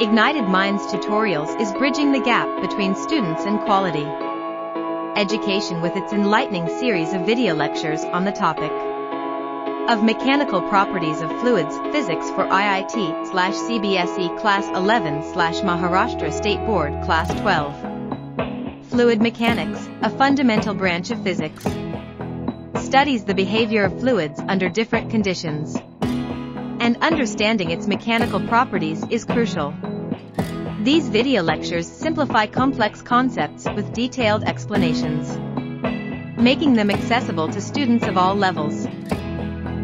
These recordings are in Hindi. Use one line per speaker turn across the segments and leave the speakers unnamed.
Ignited Minds Tutorials is bridging the gap between students and quality education with its enlightening series of video lectures on the topic of mechanical properties of fluids, physics for IIT/CBSE Class 11/Maharashtra State Board Class 12. Fluid mechanics, a fundamental branch of physics, studies the behavior of fluids under different conditions, and understanding its mechanical properties is crucial. These video lectures simplify complex concepts with detailed explanations, making them accessible to students of all levels.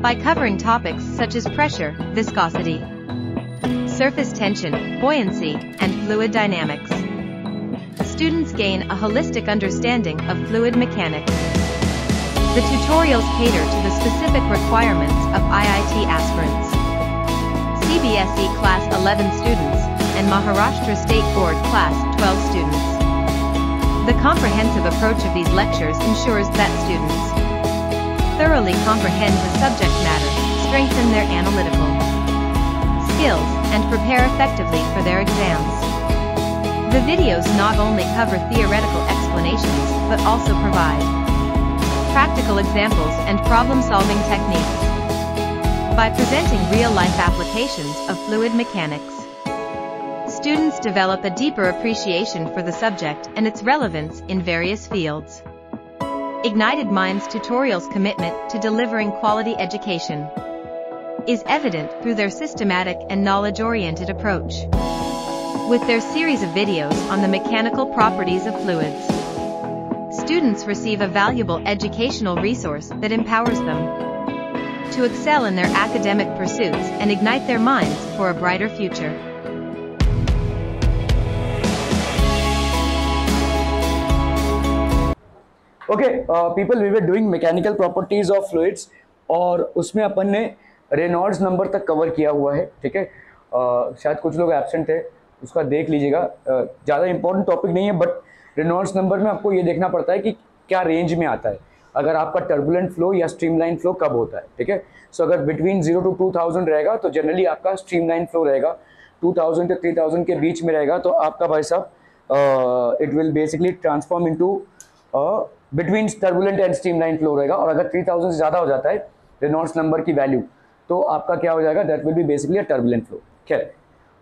By covering topics such as pressure, viscosity, surface tension, buoyancy, and fluid dynamics, students gain a holistic understanding of fluid mechanics. The tutorials cater to the specific requirements of IIT aspirants, CBSE Class 11 students, and Maharashtra State Board Class 12 students. The comprehensive approach of these lectures ensures that students thoroughly comprehend the subject matter, strengthen their analytical skills, and prepare effectively for their exams. The videos not only cover theoretical explanations, but also provide practical examples and problem-solving techniques. By presenting real-life applications of fluid mechanics, students develop a deeper appreciation for the subject and its relevance in various fields. Ignited Minds Tutorials' commitment to delivering quality education is evident through their systematic and knowledge-oriented approach. With their series of videos on the mechanical properties of fluids, students receive a valuable educational resource that empowers them to excel in their academic pursuits and ignite their minds for a brighter future.
People we were doing mechanical properties of fluids और उसमें अपन ने रेनॉल्ड्स नंबर तक कवर किया हुआ है. ठीक है, शायद कुछ लोग एब्सेंट थे, उसका देख लीजिएगा. ज़्यादा इंपॉर्टेंट टॉपिक नहीं है, बट रेनॉल्ड्स नंबर में आपको ये देखना पड़ता है कि क्या रेंज में आता है, अगर आपका टर्बुलेंट फ्लो या स्ट्रीमलाइन फ्लो कब होता है. ठीक है, सो अगर बिटवीन 0 to 2000 रहेगा तो जनरली आपका स्ट्रीमलाइन फ्लो रहेगा. 2000 to 3000 के बीच में रहेगा तो आपका भाई साहब it will basically transform into between turbulent and streamline flow रहेगा. और अगर 3000 से ज़्यादा हो जाता है रेनॉल्ड्स नंबर की वैल्यू तो आपका क्या हो जाएगा, that will be basically a turbulent flow. खैर,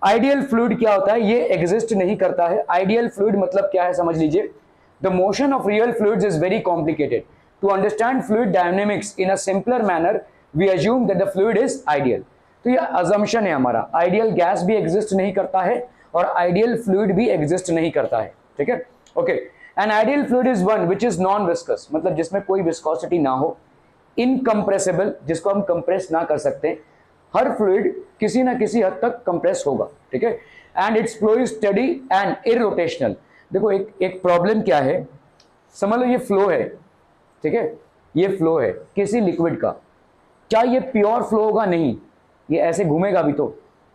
आइडियल फ्लूइड क्या होता है, ये एग्जिस्ट नहीं करता है. आइडियल फ्लूइड मतलब क्या है समझ लीजिए. The motion of real fluids is very complicated. To understand fluid dynamics in a simpler manner we assume that the fluid is ideal. तो ये अजम्पशन है हमारा. आइडियल गैस भी एग्जिस्ट नहीं करता है और आइडियल फ्लूइड भी एग्जिस्ट नहीं करता है. ठीक है, okay. An ideal fluid is one which is non viscous, मतलब जिसमें कोई विस्कोसिटी ना हो. इनकम्प्रेसिबल, जिसको हम कंप्रेस ना कर सकते. हर फ्लूइड किसी ना किसी हद तक कंप्रेस होगा. ठीक है, and it's flow is steady and irrotational. देखो एक प्रॉब्लम क्या है, समझ लो ये फ्लो है. ठीक है, ये फ्लो है किसी लिक्विड का. क्या ये प्योर फ्लो होगा? नहीं, ये ऐसे घूमेगा भी तो.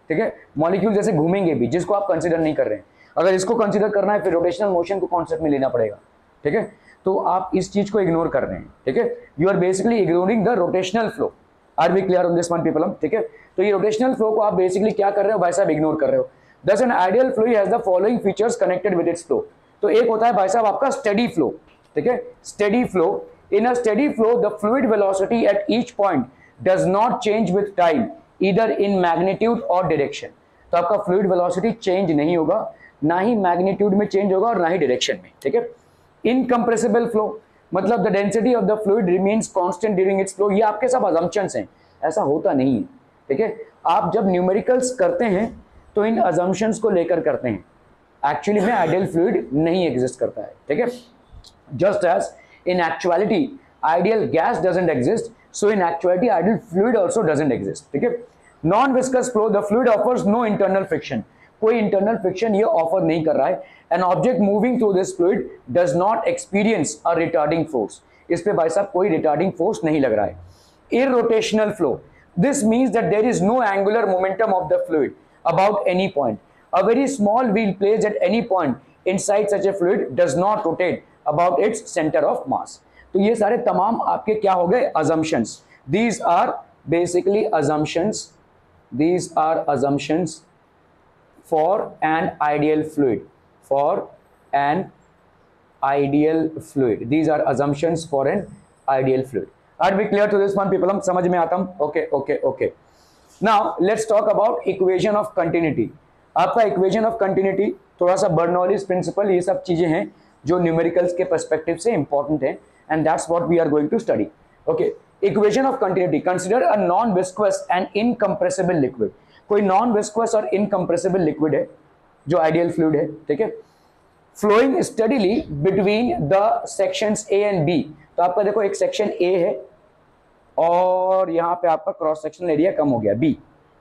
ठीक है, मॉलिक्यूल जैसे घूमेंगे भी, जिसको आप कंसिडर नहीं कर रहे हैं. अगर इसको कंसिडर करना है फिर रोटेशनल मोशन को कॉन्सेप्ट में लेना पड़ेगा. ठीक है, तो आप इस चीज को इग्नोर कर रहे हैं. ठीक है, you are basically ignoring the rotational flow. Are we clear on this one people? ठीक है, तो ये रोटेशनल फ्लो को आप बेसिकली क्या कर रहे हो भाई साहब, इग्नोर कर रहे हो. दस an ideal flow has the following features connected with its flow. तो एक होता है भाई साहब आपका स्टेडी फ्लो. ठीक है, steady flow. In a steady flow the fluid velocity at each point does not change with time either in magnitude और डायरेक्शन. तो आपका फ्लूइड वेलोसिटी चेंज नहीं होगा, ना ही मैग्नीट्यूड में चेंज होगा और ना ही डायरेक्शन में. ठीक है, इनकम्प्रेसिबल फ्लो मतलब the density of the fluid remains constant during its flow. ये आपके सब अजम्पशंस हैं, ऐसा होता नहीं है. ठीक है, आप जब न्यूमेरिकल्स करते हैं तो इन अजम्पशंस को लेकर करते हैं. एक्चुअली में आइडियल फ्लूइड नहीं एग्जिस्ट करता है. ठीक है, just as in actuality ideal gas doesn't exist, so in actuality ideal fluid also doesn't exist. ठीक है, non viscous flow the fluid offers no internal friction. कोई इंटरनल फ्रिक्शन ये ऑफर नहीं कर रहा है. An object moving through this fluid does not experience a retarding force. इस पे भाई साहब कोई रिटार्डिंग फोर्स नहीं लग रहा है. इररोटेशनल flow, this means that there is no angular momentum of the fluid about any point. A very small wheel placed at any point inside such a fluid does not rotate about its center of mass. तो ये सारे तमाम आपके क्या हो गए, assumptions. These are basically assumptions. These are assumptions for an ideal fluid, for an ideal fluid. These are assumptions for an ideal fluid. Are we clear to this one people? हम समझ में आता हूं? Okay. Now let's talk about equation of continuity. आपका इक्वेशन ऑफ कंटिन्यूटी थोड़ा सा बर्नौलीज प्रिंसिपल, ये सब चीजें हैं जो न्यूमेरिकल्स के पर्सपेक्टिव से इंपॉर्टेंट हैं, and that's what we are going to study. Okay, equation of continuity. Consider a non viscous and incompressible liquid. कोई नॉन विस्कस और इनकम्प्रेसिबल लिक्विड है जो आइडियल फ्लूइड है, ठीक है, flowing steadily between the sections A and B. तो आपका देखो एक सेक्शन ए है और यहाँ पे आपका क्रॉस सेक्शनल एरिया कम हो गया बी,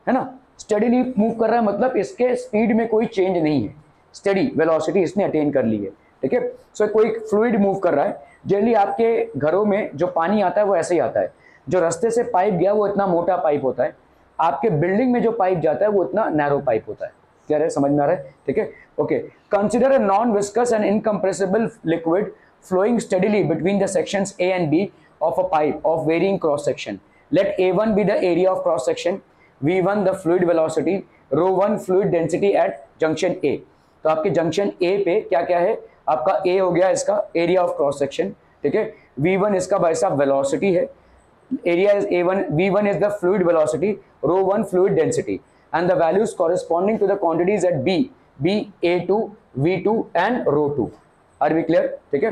है ना. स्टडीली मूव कर रहा है मतलब इसके स्पीड में कोई चेंज नहीं है, स्टडी वेलोसिटी इसने अटेन कर ली है, ठीक है. सो कोई फ्लूइड मूव कर रहा है. जनरली आपके घरों में जो पानी आता है वो ऐसे ही आता है. जो रास्ते से पाइप गया वो इतना मोटा पाइप होता है, आपके बिल्डिंग में जो पाइप जाता है वो इतना नैरो पाइप होता है. क्या है, समझ में आ रहा है, ठीक है. Okay, consider a non viscous and incompressible liquid flowing steadily between the sections A and B of a pipe of varying cross section. Let A1 be the area of cross section, V1 the fluid velocity, ρ1 fluid density at junction A. तो आपके जंक्शन A पे क्या क्या है, आपका A हो गया इसका एरिया ऑफ क्रॉस सेक्शन, ठीक है. V1 इसका भाई साहब वेलोसिटी है, area is A1, V1 is the fluid velocity, ρ1 fluid density, and the values corresponding to the quantities at B, A2, V2 and ρ2. Are we clear, ठीक है.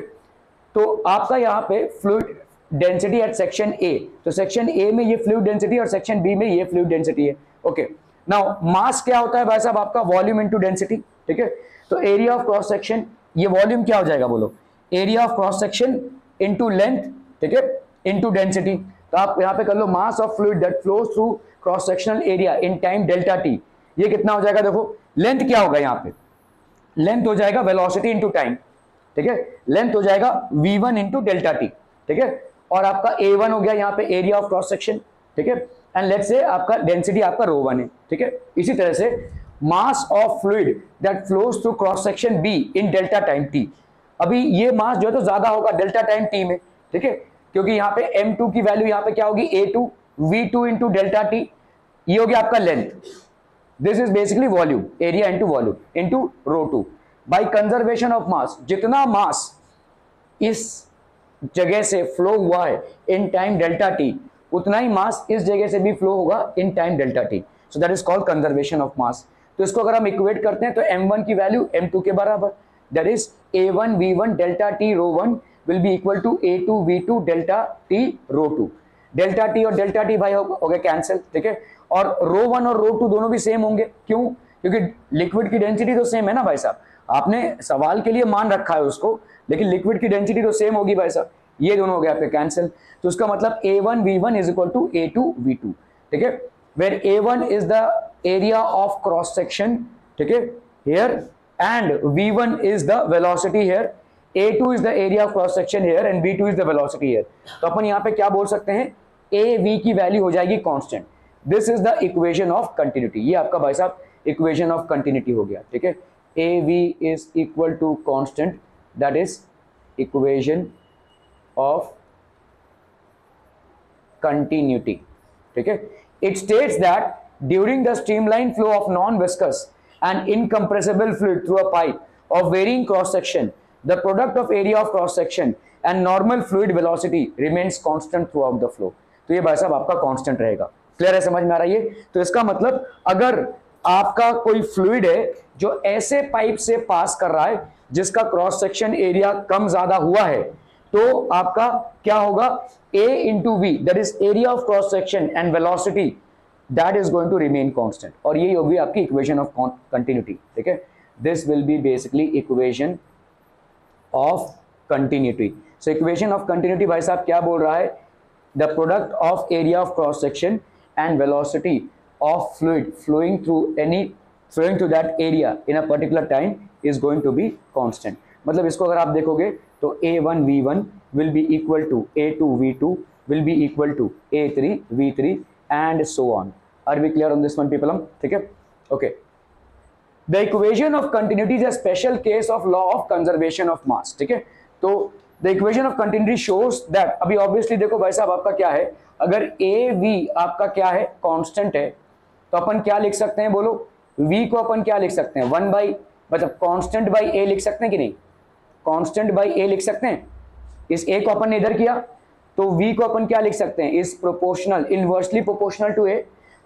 तो आपका यहाँ पे fluid density at section A, तो सेक्शन ए में ये फ्लूइड डेंसिटी और सेक्शन बी में ये फ्लूइड डेंसिटी है. ओके, नाउ मास क्या होता है भाई साहब, आपका वॉल्यूम इनटू डेंसिटी, ठीक है. तो एरिया ऑफ क्रॉस सेक्शन, ये वॉल्यूम क्या हो जाएगा बोलो, area of cross section into length, ठीक है, इनटू डेंसिटी. तो आप यहाँ पे कर लो mass of fluid that flows through cross sectional area in time delta T. ये कितना हो जाएगा, देखो लेंथ क्या होगा, यहाँ पे लेंथ हो जाएगा वेलोसिटी इनटू टाइम, ठीक है. लेंथ हो जाएगा v1 इंटू डेल्टा टी, ठीक है. और आपका a1 हो गया यहाँ पे एरिया ऑफ क्रॉस सेक्शन, ठीक है. एंड लेट्स से आपका डेंसिटी आपका ρ1 है, ठीक है. इसी तरह से मास of fluid that flows through cross section b in delta time t. अभी ये मास जो है तो ज्यादा होगा डेल्टा टाइम t में, ठीक है, क्योंकि यहाँ पे m2 की वैल्यू यहाँ पे क्या होगी, a2 v2 into delta T. ये हो गया आपका length. This is basically volume, area into volume into ρ2. By conservation of mass, जितना मास इस जगह से फ्लो हुआ है इन टाइम डेल्टा टी, उतना ही मास इस जगह से भी फ्लो होगा इन time delta t. So that is called conservation of मास. तो इसको अगर हम इक्वेट करते हैं तो m1 की वैल्यू m2 के बराबर, that is a1 v1 delta T ρ1 will be equal to a2 v2 delta T ρ2. Delta T और डेल्टा टी भाई हो गए कैंसिल, ठीक है. और ρ1 और ρ2 दोनों भी सेम होंगे, क्यों, क्योंकि लिक्विड की डेंसिटी तो सेम है ना भाई साहब. आपने सवाल के लिए मान रखा है उसको, लेकिन लिक्विड की डेंसिटी तो सेम होगी भाई साहब. ये दोनों हो गए आपके कैंसिल. तो उसका मतलब a1 v1 is equal to a2 v2, ठीक है. Where a1 is the area of cross section, ठीक है, here, and v1 is the velocity here, a2 is the area of cross section here and v2 is the velocity here. तो अपन यहाँ पे क्या बोल सकते हैं, a v की वैल्यू हो जाएगी constant. This is the equation of continuity. ये आपका भाई साहब इक्वेशन ऑफ कंटिन्यूटी हो गया, ठीक है. AV is equal to constant, that is equation of continuity, ठीक है. It states that during the streamline flow of non-viscous and incompressible fluid through a pipe of varying cross section, the product of area of cross section and normal fluid velocity remains constant throughout the flow. तो ये भाई साहब आपका constant रहेगा. क्लियर है, समझ में आ रहा है ये. तो इसका मतलब अगर आपका कोई फ्लूइड है जो ऐसे पाइप से पास कर रहा है जिसका क्रॉस सेक्शन एरिया कम ज्यादा हुआ है, तो आपका क्या होगा, a into V, that is area of cross section and velocity, that is going to remain constant. और यही होगी आपकी इक्वेशन ऑफ कंटिन्यूटी, ठीक है. This will be basically equation of continuity. So equation of continuity भाई साहब क्या बोल रहा है, the product of area of cross section and velocity of fluid flowing through that area in a particular time is going to be constant. मतलब इसको अगर आप देखोगे तो a1 v1 will be equal to a2 v2 will be equal to a3 v3 and so on. Are we clear on this one people? ठीक है, okay. The equation of continuity is a special case of law of conservation of mass, ठीक है. तो the equation of continuity shows that, अभी obviously देखो भाई साहब आपका क्या है, अगर a v आपका क्या है, कांस्टेंट है, तो अपन क्या लिख सकते हैं बोलो, v को अपन क्या लिख सकते हैं, 1 बाई मतलब कांस्टेंट बाई a लिख सकते हैं कि नहीं, कांस्टेंट बाई a लिख सकते हैं। इस a को अपन ने इधर किया तो v को अपन क्या लिख सकते हैं, is proportional, inversely proportional to a।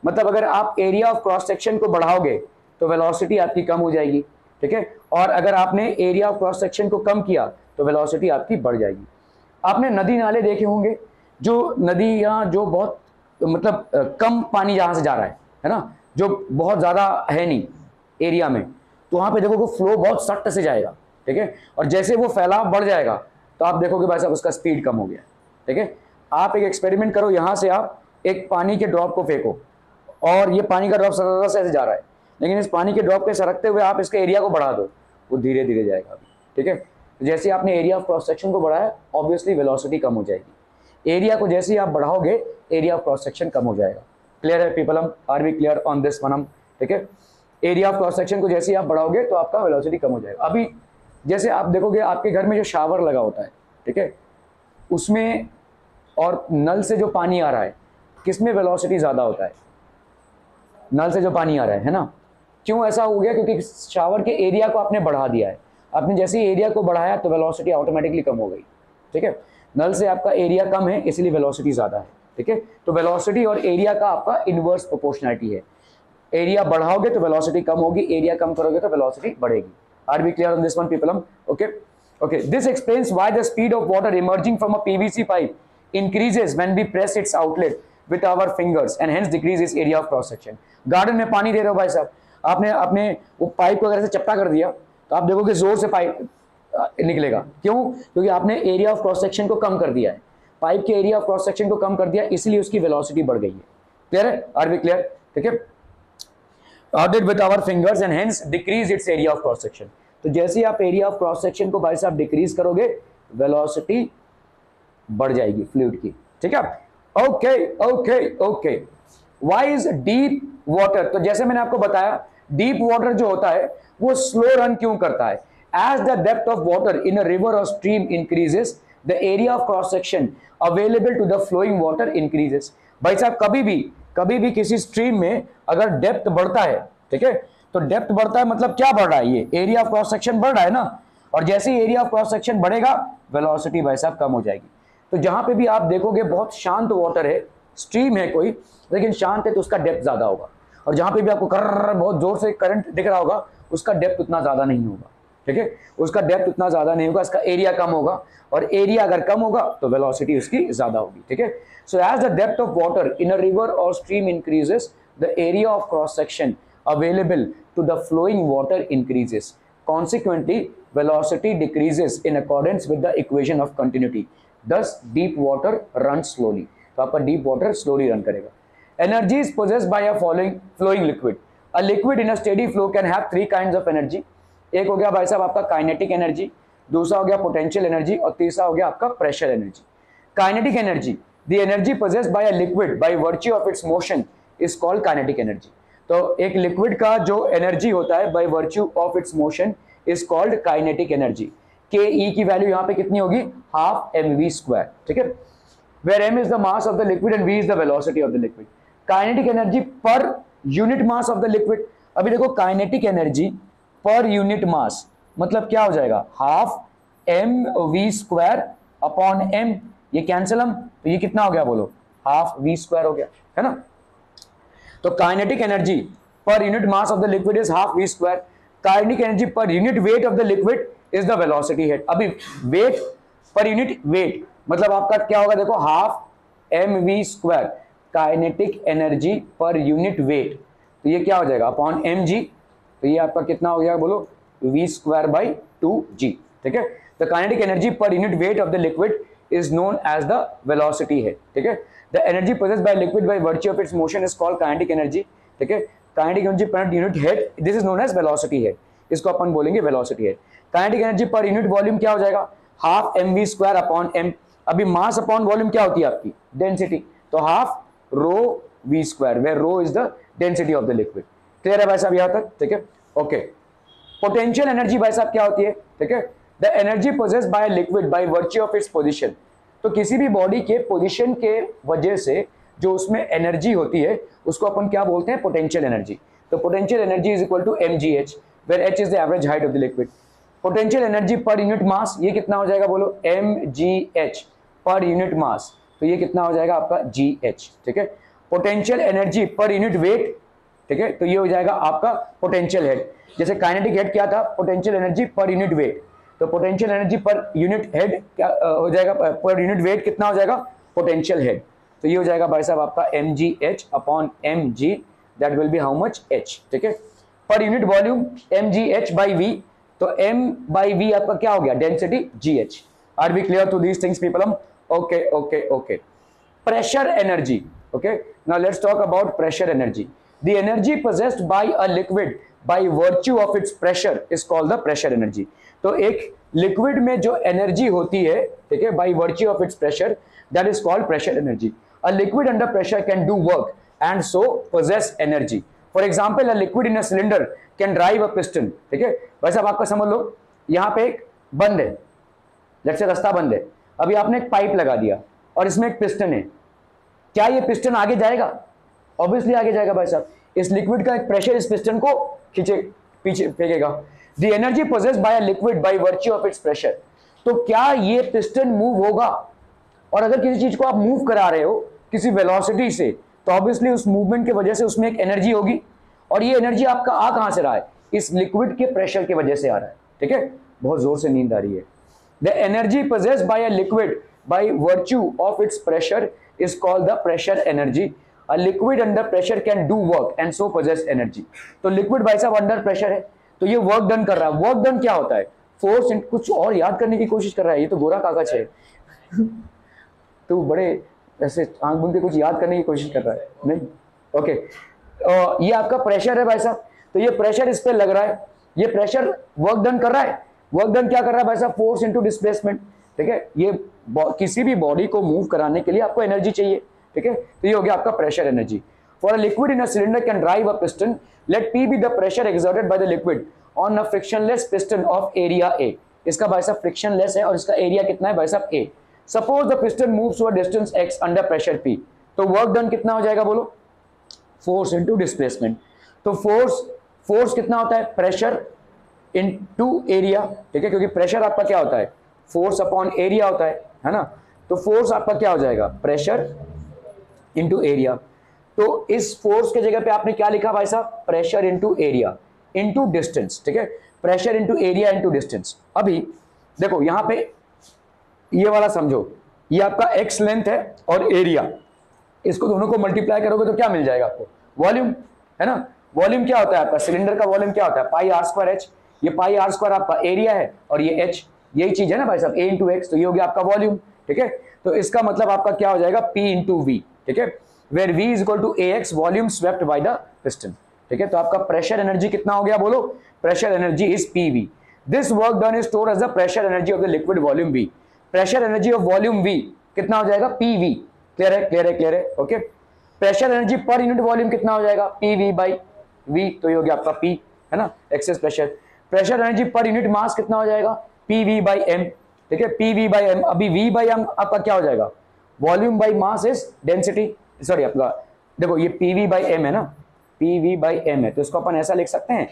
मतलब अगर आप एरिया ऑफ क्रॉस सेक्शन को बढ़ाओगे तो वेलोसिटी आपकी कम हो जाएगी, ठीक है। और अगर आपने एरिया ऑफ क्रॉस सेक्शन को कम किया तो वेलोसिटी आपकी बढ़ जाएगी। आपने नदी नाले देखे होंगे, जो नदियाँ जो बहुत मतलब कम पानी जहाँ से जा रहा है ना, जो बहुत ज़्यादा है नहीं एरिया में, तो वहाँ पे देखोगे फ्लो बहुत सख्त से जाएगा, ठीक है। और जैसे वो फैलाव बढ़ जाएगा तो आप देखोगे भाई साहब उसका स्पीड कम हो गया, ठीक है। आप एक एक्सपेरिमेंट करो, यहाँ से आप एक पानी के ड्रॉप को फेंको और ये पानी का ड्रॉप सरकता से ऐसे जा रहा है, लेकिन इस पानी के ड्रॉप के सरकते हुए आप इसके एरिया को बढ़ा दो, वो धीरे धीरे जाएगा, ठीक है। जैसे आपने एरिया ऑफ क्रॉस सेक्शन को बढ़ाया ऑब्वियसली वेलोसिटी कम हो जाएगी। एरिया को जैसे ही आप बढ़ाओगे एरिया ऑफ क्रॉस सेक्शन कम हो जाएगा। क्लियर है people, hmm are we clear on this one hmm, ठीक है। एरिया ऑफ क्रॉस सेक्शन को जैसे ही आप बढ़ाओगे तो आपका वेलोसिटी कम हो जाएगा। अभी जैसे आप देखोगे आपके घर में जो शावर लगा होता है, ठीक है, उसमें और नल से जो पानी आ रहा है किसमें वेलोसिटी ज़्यादा होता है, नल से जो पानी आ रहा है ना। क्यों ऐसा हो गया, क्योंकि शावर के एरिया को आपने बढ़ा दिया है। आपने जैसे ही एरिया को बढ़ाया तो वेलोसिटी ऑटोमेटिकली कम हो गई, ठीक है। नल से आपका एरिया कम है इसलिए वेलोसिटी ज़्यादा है, ठीक है। तो वेलोसिटी और एरिया का आपका इनवर्स प्रोपोर्शनलिटी है। एरिया बढ़ाओगे तो वेलोसिटी कम होगी, एरिया कम करोगे तो वेलोसिटी बढ़ेगी। Are we clear on this one people hmm, okay okay. This explains why the speed of water emerging from a PVC pipe increases when we press its outlet with our fingers and hence decreases area of cross section। Garden में पानी दे रहे हो भाई साहब, आपने अपने वो पाइप को अगर ऐसे चपटा कर दिया तो आप देखोगे जोर से पाइप निकलेगा। क्यों, क्योंकि आपने एरिया ऑफ क्रॉस सेक्शन को कम कर दिया है, पाइप के एरिया ऑफ क्रॉस सेक्शन को कम कर दिया, इसलिए उसकी वेलोसिटी बढ़ गई है। क्लियर है, आर वी क्लियर, ठीक है। outlet with our fingers and hence decrease its area of cross section। तो जैसे ही आप एरिया ऑफ क्रॉस सेक्शन को भाई साहब डिक्रीज करोगे वेलोसिटी बढ़ जाएगी फ्लूइड की, ठीक है। Okay okay okay. Why is deep water, तो जैसे मैंने आपको बताया डीप वाटर जो होता है वो स्लो रन क्यों करता है। As the depth of water in a river or stream increases the area of cross section available to the flowing water increases. भाई साहब कभी भी किसी स्ट्रीम में अगर डेप्थ बढ़ता है, ठीक है, तो डेप्थ बढ़ता है मतलब क्या बढ़ रहा है, ये एरिया ऑफ क्रॉस सेक्शन बढ़ रहा है ना। और जैसे ही एरिया ऑफ क्रॉस सेक्शन बढ़ेगा वेलोसिटी भाई साहब कम हो जाएगी। तो जहां पे भी आप देखोगे बहुत शांत वाटर है, स्ट्रीम है कोई लेकिन शांत है, तो उसका डेप्थ ज्यादा होगा। और जहां पे भी आपको कर बहुत जोर से करंट दिख रहा होगा उसका डेप्थ उतना ज्यादा नहीं होगा, ठीक है, उसका डेप्थ उतना ज्यादा नहीं होगा, इसका एरिया कम होगा। और एरिया अगर कम होगा तो वेलोसिटी उसकी ज्यादा होगी, ठीक है। So as the depth of water in a river or stream increases the area of cross section available to the flowing water increases, consequently velocity decreases in accordance with the equation of continuity. Thus deep water runs slowly। तो आपका deep water slowly run करेगा। Energy is possessed by a flowing liquid। A liquid in a steady flow can have 3 kinds of energy। एक हो गया भाई साहब आपका काइनेटिक एनर्जी, दूसरा हो गया पोटेंशियल एनर्जी और तीसरा हो गया आपका pressure energy. Kinetic energy, the energy possessed by a liquid by virtue of its motion is called kinetic energy। तो एक लिक्विड का जो एनर्जी होता है by virtue of its motion is called kinetic energy। के ई की वैल्यू यहाँ पे कितनी होगी, हाफ एम वी स्क्वायर, ठीक है। Where M is the mass of the liquid and V is the velocity of the liquid. Kinetic energy per unit mass of the liquid. अभी देखो kinetic energy per unit mass मतलब क्या हो जाएगा, half M V square upon M, ये कैंसिल हम, तो ये कितना हो गया बोलो, हाफ वी स्क्वायर हो गया, है ना। तो kinetic energy per unit mass of the liquid is half V square. Kinetic energy per unit weight of the liquid is the velocity head. अभी वेट पर यूनिट वेट मतलब आपका क्या होगा, देखो half M V square kinetic energy per unit weight, तो ये क्या हो जाएगा अपॉन एम जी, तो ये आपका कितना हो गया बोलो, वी स्क्वायर बाई 2g, ठीक है। The kinetic energy per unit weight of the liquid is known as the velocity head, ठीक है। The energy possessed by liquid by virtue of its motion is called kinetic energy, ठीक है। Kinetic energy per unit head this is known as velocity head, इसको अपन बोलेंगे velocity head. Kinetic energy per unit volume क्या हो जाएगा, half M V square upon M. अभी मास अपॉन वॉल्यूम क्या होती है आपकी, डेंसिटी, तो half rho V square, where rho is the density of the liquid. Clear है भाई साहब यहाँ तक, ठीक है, ओके। पोटेंशियल एनर्जी भाई साहब क्या होती है, ठीक है, the energy possessed by liquid by virtue of its position. तो किसी भी बॉडी के पोजीशन के वजह से जो उसमें एनर्जी होती है उसको अपन क्या बोलते हैं, पोटेंशियल एनर्जी। तो potential energy is equal to mgh, where h is the average height of the liquid. Potential energy per unit mass, ये कितना हो जाएगा बोलो, mgh पर यूनिट मास, तो ये कितना हो जाएगा आपका gh, ठीक है। Potential energy per unit weight, ठीक है, तो ये हो जाएगा आपका पोटेंशियल हेड। जैसे काइनेटिक हेड क्या था, potential energy per unit weight, तो potential energy per unit head क्या हो जाएगा, पर यूनिट वेट कितना हो जाएगा, पोटेंशियल हेड। तो ये हो जाएगा भाई साहब आपका mgh upon mg, that will be how much, h, ठीक है। Per unit volume mgh by v, तो m बाई v आपका क्या हो गया, density gh। Are we clear to these things people? Okay okay okay. Pressure energy, okay, now let's talk about pressure energy. The energy possessed by a liquid by virtue of its pressure is called the pressure energy. तो एक लिक्विड में जो एनर्जी होती है, ठीक है, by virtue of its pressure, that is called pressure energy. A liquid under pressure can do work and so possess energy. For example, a liquid in a cylinder can drive a piston, ठीक है। वैसे अब आपका समझ लो, यहाँ पे एक बंद है, जैसे रास्ता बंद है, अभी आपने एक पाइप लगा दिया और इसमें एक पिस्टन है, क्या ये पिस्टन आगे जाएगा? ऑब्वियसली आगे जाएगा भाई साहब। इस लिक्विड का एक प्रेशर इस पिस्टन को खींचे पीछे फेंकेगा। The energy possessed by a liquid by virtue of its pressure, तो क्या ये पिस्टन मूव होगा? और अगर किसी चीज को आप मूव करा रहे हो किसी वेलोसिटी से, तो ऑब्वियसली उस मूवमेंट की वजह से उसमें एक एनर्जी होगी, और ये एनर्जी आपका आ कहां से रहा है, इस लिक्विड के प्रेशर की वजह से आ रहा है, ठीक है। बहुत जोर से नींद आ रही है। The energy possessed by a liquid by virtue of its pressure is called the pressure energy. A liquid under pressure can do work and so possess energy. तो लिक्विड भाई साहब अंडर प्रेशर है, तो ये वर्क डन कर रहा है। वर्क डन क्या होता है, फोर्स। कुछ और याद करने की कोशिश कर रहा है, ये तो गोरा कागज है। तो बड़े ऐसे आंख बंद के कुछ याद करने की कोशिश कर रहा है, नहीं? ओके, ये आपका प्रेशर है भाई साहब, तो ये प्रेशर इस पे लग रहा है, ये प्रेशर वर्क डन कर रहा है। वर्क डन क्या कर रहा है भाई साहब, फोर्स इंटू डिस्प्लेसमेंट, ठीक है। ये किसी भी बॉडी को मूव कराने के लिए आपको एनर्जी चाहिए, ठीक है। तो ये हो गया आपका pressure energy. For a liquid in a cylinder can drive a piston, let P be the pressure exerted by the liquid on a frictionless piston of area A। इसका भाई साहब फ्रिक्शनलेस है और इसका एरिया कितना है भाई साहब A। Suppose the piston moves to a distance x under pressure P, तो वर्क डन कितना हो जाएगा बोलो, फोर्स इंटू डिस्प्लेसमेंट। तो फोर्स कितना होता है, प्रेशर इनटू एरिया, ठीक है, क्योंकि प्रेशर आपका क्या होता है, फोर्स अपॉन एरिया होता है ना। तो फोर्स आपका क्या हो जाएगा, प्रेशर इंटू एरिया। तो इस फोर्स के जगह पे आपने क्या लिखा भाई साहब, pressure into area into distance, ठीक है। Pressure into area into distance. अभी देखो यहाँ पे ये वाला समझो, ये आपका एक्स लेंथ है और एरिया, इसको दोनों को मल्टीप्लाई करोगे तो क्या मिल जाएगा आपको, वॉल्यूम, है ना। वॉल्यूम क्या होता है आपका, सिलेंडर का वॉल्यूम क्या होता है, पाई आर स्क्वायर एच। ये पाई आर स्क्वायर आपका एरिया है और ये एच, यही चीज है ना भाई साहब, ए इंटू एक्स, तो ये हो गया आपका वॉल्यूम, ठीक है। तो इसका मतलब आपका क्या हो जाएगा, P इंटू वी, ठीक है, where V is equal to AX volume swept by the piston, ठीक है। तो आपका प्रेशर एनर्जी कितना हो गया बोलो, pressure energy is PV। This work done is stored as the pressure energy of the liquid volume V। Pressure energy of volume V कितना हो जाएगा, PV। क्लियर है, क्लियर है, क्लियर है, okay. Pressure energy per unit volume कितना हो जाएगा, PV बाई V, तो ये हो गया आपका P, है ना, excess pressure. Pressure energy per unit मास कितना हो जाएगा, PV बाई M, ठीक है, PV बाई M। अभी V बाई M आपका क्या हो जाएगा, volume by mass is density, sorry आपका देखो ये PV बाई M है ना, PV बाई M है, तो इसको अपन ऐसा लिख सकते हैं,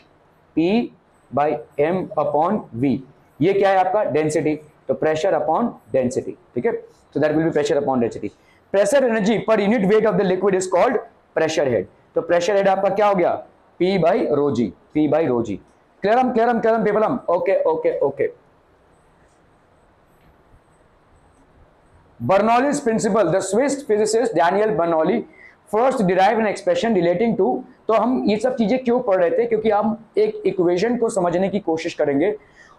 P by M upon V। ये क्या है आपका, डेंसिटी, तो प्रेशर अपॉन डेंसिटी, ठीक है। तो that will be pressure upon density. Pressure energy per unit weight of the liquid is called pressure head. तो प्रेशर हेड आपका क्या हो गया, P by rho g, P by rho g. क्लियरम क्लियरम क्लियरम पीपलम, okay okay okay. Bernoulli's principle, the Swiss physicist Daniel Bernoulli first derived an expression relating to, तो हम ये सब चीजें क्यों पढ़ रहे थे, क्योंकि हम एक इक्वेशन को समझने की कोशिश करेंगे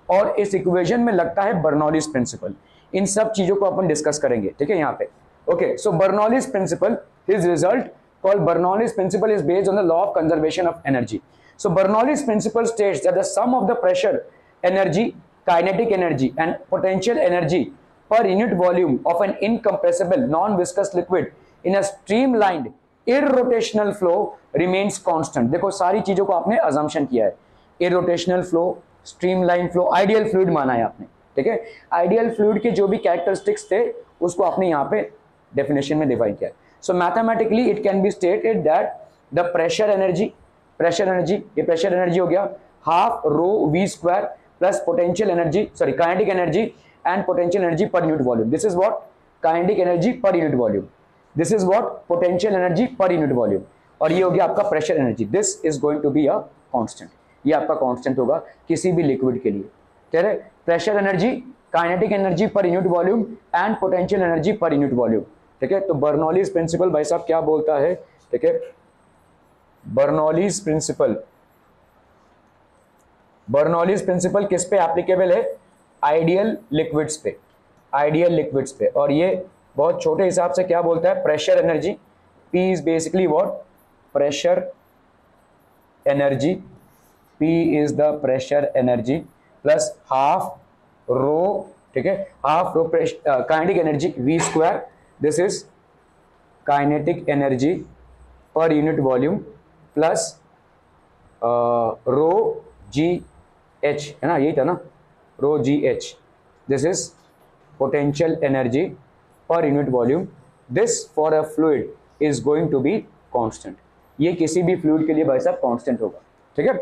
और इस इक्वेशन में लगता है बर्नौलीज प्रिंसिपल। इन सब चीजों को अपन डिस्कस करेंगे, ठीक है, यहाँ पे। Okay, so Bernoulli's principle, his result called Bernoulli's principle is based on the law of conservation of energy. So Bernoulli's principle states that the sum of the pressure energy, kinetic energy and potential energy per unit volume of an incompressible non-viscous liquid in a streamlined irrotational flow remains constant. देखो सारी चीजों को आपने assumption किया है, irrotational flow, streamlined flow, ideal fluid माना है आपने, ठीक है। ideal fluid के जो भी characteristics थे उसको आपने यहाँ पे definition में define किया है। So mathematically it can be stated that the pressure energy, pressure energy, ये प्रेशर एनर्जी हो गया half rho V square plus potential energy, sorry kinetic energy and potential energy per unit volume. This is what kinetic energy per unit volume, this is what potential energy per unit volume, और ये हो गया आपका pressure energy. This is going to be a constant, ये आपका कांस्टेंट होगा किसी भी लिक्विड के लिए। कह रहे pressure energy, kinetic energy per unit volume and potential energy per unit volume. ठीक है, तो बर्नौलीज प्रिंसिपल भाई साहब क्या बोलता है? ठीक है, बर्नौलीज प्रिंसिपल, बर्नौलीज प्रिंसिपल किस पे एप्लीकेबल है? आइडियल लिक्विड्स पे, आइडियल लिक्विड्स पे। और ये बहुत छोटे हिसाब से क्या बोलता है? Pressure energy, P is basically what? Pressure energy, P is the pressure energy plus half rho, ठीक है, half rho kinetic energy V square, this is kinetic energy per unit volume plus rho g h, है ना, यही था ना, rho g h, this is potential energy per unit volume. This for a fluid is going to be constant, ये किसी भी फ्लूइड के लिए भाई साहब कांस्टेंट होगा। ठीक है,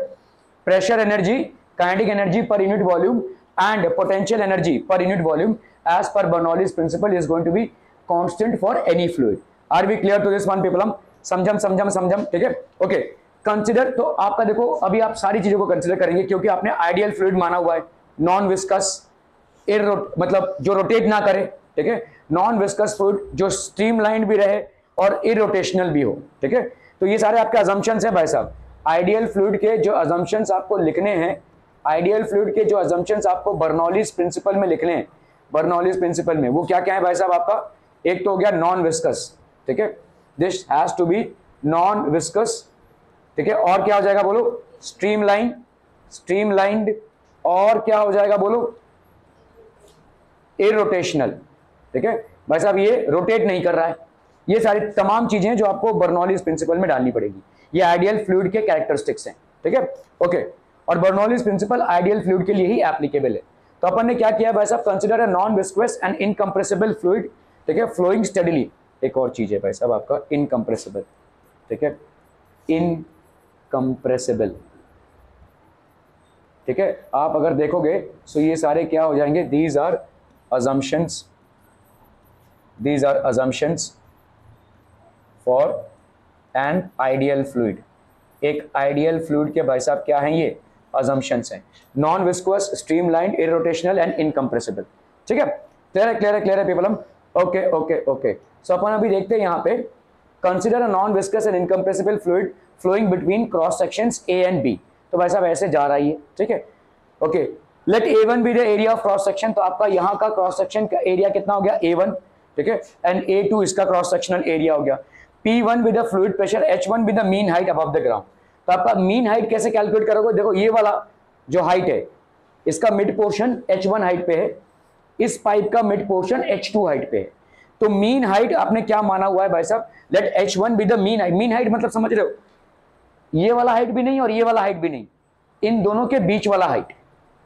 pressure energy, kinetic energy per unit volume and potential energy per unit volume as per Bernoulli's principle is going to be constant for any fluid. Are we clear to this one people? Hmm समझम, ठीक है, ओके। कंसिडर, तो आपका देखो अभी आप सारी चीजों को कंसिडर करेंगे क्योंकि आपने आइडियल फ्लूइड माना हुआ है, नॉन विस्कस, मतलब जो रोटेट ना करे, ठीक है, नॉन विस्कस फ्लूइड जो स्ट्रीमलाइन भी रहे और इरोटेशनल भी हो। ठीक है, तो ये सारे आपके अजम्पशंस हैं भाई साहब। आइडियल फ्लूइड के जो अजम्पशंस आपको लिखने हैं, आइडियल फ्लूइड के जो अजम्पशंस आपको बर्नौलीज प्रिंसिपल में लिखने हैं, बर्नौलीज प्रिंसिपल में वो क्या क्या है भाई साहब आपका? एक तो हो गया नॉन विस्कस, ठीक है, this has to be non viscous, ठीक है, और क्या हो जाएगा बोलो? स्ट्रीमलाइन, स्ट्रीमलाइंड, और क्या हो जाएगा बोलो? इरोटेशनल। ठीक है भाई साहब, ये रोटेट नहीं कर रहा है। ये सारी तमाम चीजें जो आपको बर्नौलीज प्रिंसिपल में डालनी पड़ेगी, ये आइडियल फ्लूइड के कैरेक्टरिस्टिक्स हैं। ठीक है, ओके, और बर्नौलीज प्रिंसिपल आइडियल फ्लूइड के लिए ही एप्लीकेबल है। तो अपन ने क्या किया भाई साहब? Consider a non viscous and incompressible fluid, ठीक है, फ्लोइंग स्टेडीली। एक और चीज है भाई साहब आपका इनकम्प्रेसिबल, ठीक है, इनकम्प्रेसिबल। ठीक है, आप अगर देखोगे तो ये सारे क्या हो जाएंगे? These are assumptions, these are assumptions for an ideal fluid। एक आइडियल फ्लूइड के भाई साहब क्या हैं? ये assumptions हैं, non viscous, streamline, irrotational and incompressible. ठीक है, क्लियर है, क्लियर है, क्लियर है people? Hmm okay okay okay. So अपन अभी देखते हैं यहाँ पे, consider a non viscous and incompressible fluid flowing between cross sections A and B. तो भाई साहब ऐसे जा रहा है ये, ठीक है, okay. Let A1 be the area of cross section, तो आपका यहाँ का क्रॉस सेक्शन का एरिया कितना हो गया? A1, ठीक है, एंड A2 इसका क्रॉस सेक्शनल एरिया हो गया। P1 with the fluid pressure, H1 with the mean height above the ground. तो आपका मीन हाइट कैसे कैलकुलेट करोगे? देखो ये वाला जो हाइट है इसका मिड पोर्शन H1 हाइट पे है, इस पाइप का मिड पोर्शन H2 हाइट पे है। तो मीन हाइट आपने क्या माना हुआ है भाई साहब? Let H1 be the mean height. Mean height मतलब समझ रहे हो, ये वाला हाइट भी नहीं और ये वाला हाइट भी नहीं, इन दोनों के बीच वाला हाइट।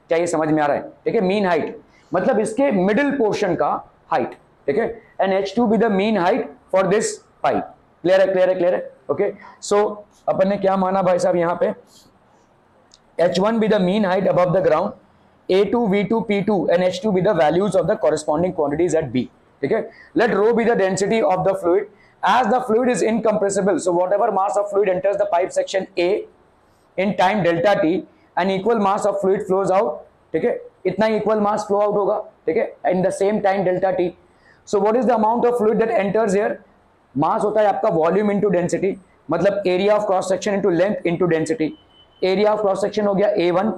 क्या ये समझ में आ रहा है? ठीक है, मीन हाइट मतलब इसके मिडिल पोर्शन का हाइट, ठीक है, and H2 be the mean height for this pipe. Clear है, क्लियर है, क्लियर है, ओके। सो अपन ने क्या माना भाई साहब यहाँ पे? H1 be the mean height above the ground, A2, V2, P2 and H2 be the values of the corresponding quantities at B। ठीक है, let rho be the density of the fluid as the fluid is incompressible, so whatever mass of fluid enters the pipe section A in time delta t, an equal mass of fluid flows out, ठीक है, इतना इक्वल मास फ्लो आउट होगा, ठीक है, in the same time delta t. So what is the amount of fluid that enters here? Mass होता है आपका वॉल्यूम इनटू डेंसिटी, मतलब area of cross section into length into density. Area of cross section हो गया A1,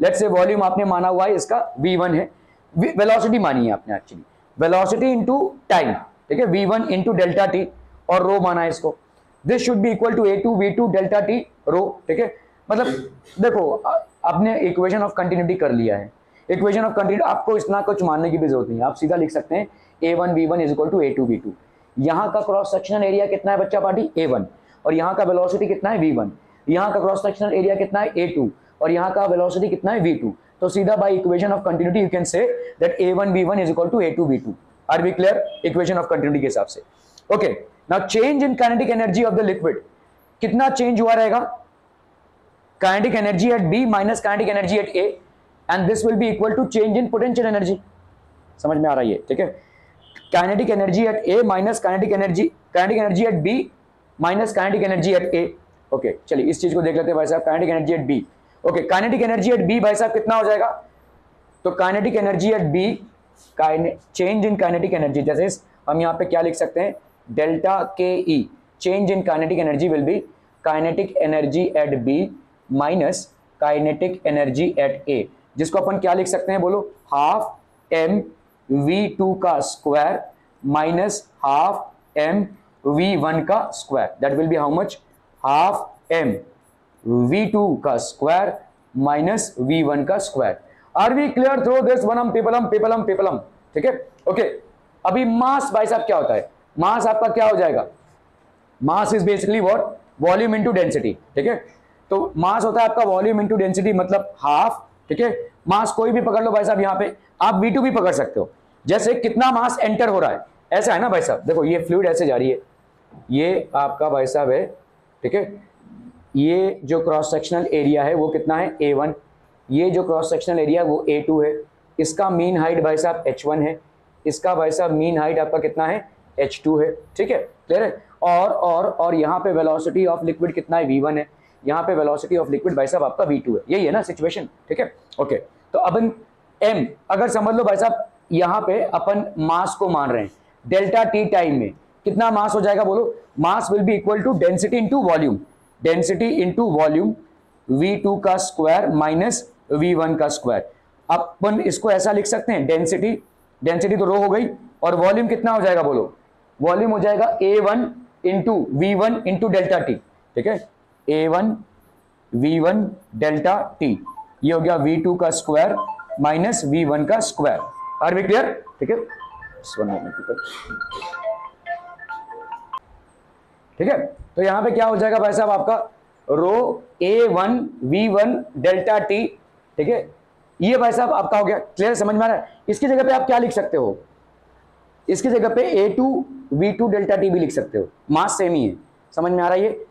लेट्स से वॉल्यूम आपने माना हुआ है इसका V1 है, वेलोसिटी मानी है आपने एक्चुअली, वेलोसिटी इनटू टाइम, ठीक है, V1 इनटू डेल्टा टी, और रो माना है इसको। This should be equal to A2 V2 delta t rho. ठीक है, मतलब देखो आपने इक्वेशन ऑफ कंटिन्यूटी कर लिया है। इक्वेशन ऑफ कंटिन्यूटी आपको इतना कुछ मानने की भी जरूरत नहीं है, आप सीधा लिख सकते हैं A1 V1 is equal to A2 V2। यहाँ का क्रॉस सेक्शनल एरिया कितना है बच्चा पार्टी? A1, और यहाँ का वेलोसिटी कितना है? V1। यहाँ का क्रॉस सेक्शनल एरिया कितना है? A2, और यहाँ का वेलोसिटी कितना है? V2। तो सीधा by equation of continuity you can say that A1 V1 is equal to A2 V2। Are we clear? Equation of continuity के हिसाब से। Okay, now change in kinetic energy of the liquid, कितना चेंज हुआ रहेगा? Kinetic energy at B minus kinetic energy at A, and this will be equal to change in potential energy. समझ में आ रही है? ठीक है, kinetic energy at A minus kinetic energy at B minus kinetic energy at A. Okay, चलिए इस चीज को देख लेते हैं भाई साहब, kinetic energy at B. Okay, kinetic energy at B भाई साहब कितना हो जाएगा? तो kinetic energy at B, change in kinetic energy, जैसे हम यहाँ पे क्या लिख सकते हैं, delta K E, change in kinetic energy will be kinetic energy at B minus kinetic energy at A, जिसको अपन क्या लिख सकते हैं बोलो, हाफ एम v2 का square minus half M v1 का square, that will be how much, half M v2 का स्क्वायर माइनस v1 का square. Are we clear through this वनम पीपलम? ठीक है, ओके। अभी मास भाई साहब क्या होता है? मास आपका क्या हो जाएगा? Mass is basically what, volume into density. ठीक है, तो मास होता है आपका वॉल्यूम इनटू डेंसिटी, मतलब हाफ। ठीक है, मास कोई भी पकड़ लो भाई साहब, यहाँ पे आप v2 भी पकड़ सकते हो, जैसे कितना मास एंटर हो रहा है, ऐसा है ना भाई साहब। देखो ये फ्लूइड ऐसे जा रही है, ये आपका भाई साहब है, ठीक है, ये जो क्रॉस सेक्शनल एरिया है वो कितना है, A1, ये जो क्रॉस सेक्शनल एरिया है वो A2 है, इसका मीन हाइट भाई साहब H1 है, इसका भाई साहब मीन हाइट आपका कितना है, H2 है। ठीक है, क्लियर है? और यहाँ पे वेलोसिटी ऑफ लिक्विड कितना है, V1 है, यहाँ पे वेलोसिटी ऑफ लिक्विड भाई साहब आपका V2 है। यही है ना सिचुएशन? ठीक है, ओके। तो अपन m अगर समझ लो भाई साहब, यहाँ पे अपन मास को मान रहे हैं, डेल्टा टी टाइम में कितना मास हो जाएगा बोलो, mass will be equal to density into volume, density into volume V2 का स्क्वायर माइनस V1 का स्क्वायर। अपन इसको ऐसा लिख सकते हैं, डेंसिटी तो रो हो गई, और वॉल्यूम कितना हो जाएगा बोलो, वॉल्यूम हो जाएगा A1 into V1 into delta T. ठीक है, A1 V1 डेल्टा टी, ये हो गया V2 का स्क्वायर माइनस V1 का स्क्वायर। Are we clear? ठीक है, ठीक है, तो यहां पे क्या हो जाएगा भाई साहब आपका, रो A1 V1 डेल्टा टी। ठीक है, ये भाई साहब आपका हो गया। क्लियर, समझ में आ रहा है? इसकी जगह पे आप क्या लिख सकते हो, इसकी जगह पे A2 V2 डेल्टा टी भी लिख सकते हो, मास सेम ही है। समझ में आ रहा है? ये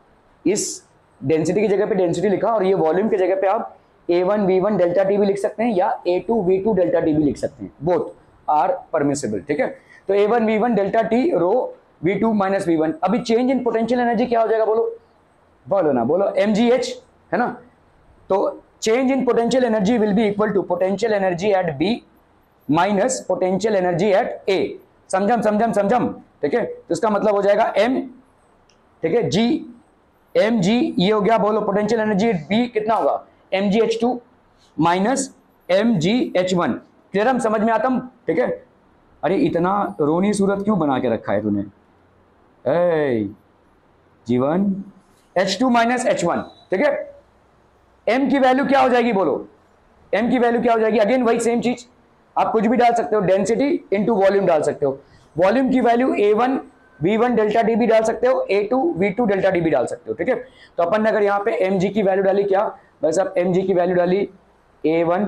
इस डेंसिटी की जगह पे डेंसिटी लिखा, और ये वॉल्यूम की जगह पे आप A1 V1 डेल्टा टी भी लिख सकते हैं, या A2 V2 डेल्टा टी भी लिख सकते हैं, बोथ आर परमिसिबल। ठीक है, तो A1 V1 डेल्टा टी रो V2 माइनस V1। अभी चेंज इन पोटेंशियल एनर्जी क्या हो जाएगा बोलो, बोलो ना, बोलो mgh, है ना? तो change in potential energy will be equal to potential energy at B minus potential energy at A। समझम? ठीक है, तो इसका मतलब हो जाएगा m, ठीक है, g mg, ये हो गया बोलो पोटेंशियल एनर्जी एट B कितना होगा, mgh2 माइनस mgh1। क्लियर, हम समझ में आता हम? ठीक है, अरे इतना रोनी सूरत क्यों बना के रखा है तूने, जीवन, H2 माइनस H1। ठीक है, m की वैल्यू क्या हो जाएगी बोलो, m की वैल्यू क्या हो जाएगी, अगेन वही सेम चीज, आप कुछ भी डाल सकते हो, डेंसिटी इंटू वॉल्यूम डाल सकते हो, वॉल्यूम की value A1 V1 delta D भी डाल सकते हो, A2 V2 डेल्टा डी भी डाल सकते हो। ठीक है, तो अपन ने अगर यहाँ पे mg की वैल्यू डाली, क्या भाई साहब, mg की वैल्यू डाली A1